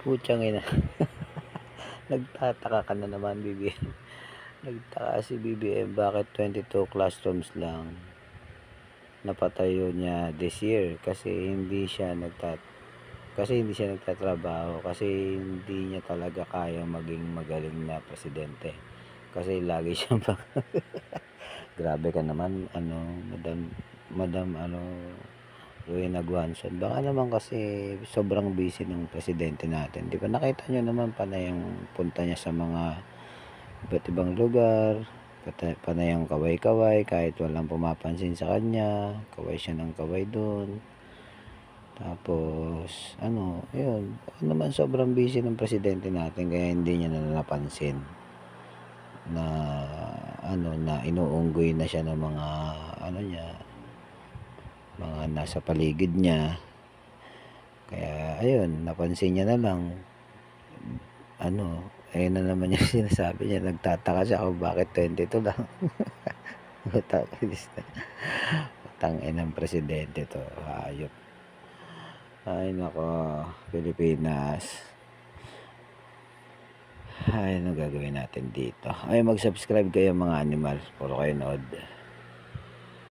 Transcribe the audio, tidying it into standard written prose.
Putyang ina. Nagtataka ka na naman, BBM. Nagtaka si BBM bakit 22 classrooms lang napatayo niya this year kasi hindi siya nagtatrabaho kasi hindi niya talaga kaya maging magaling na presidente. Kasi lagi siyang grabe ka naman madam madam Rowena Guanzon. Baka naman kasi sobrang busy ng presidente natin. Di ba nakita nyo naman panay yung punta niya sa mga iba't ibang lugar, panay ang kaway-kaway kahit walang pumapansin sa kanya, kaway siya ng kaway doon. Tapos yun, baka naman sobrang busy ng presidente natin kaya hindi niya na napansin na na inuunggoy na siya ng mga niya, mga nasa paligid niya. Kaya ayun, napansin niya na lang ayun na naman yung sinasabi niya, nagtataka siya kung bakit 22 lang. Tangin ng presidente to, hayop. Ay nako, Pilipinas. Ay, ano gagawin natin dito? Ay, mag-subscribe kayo mga animal, puro kayo nood.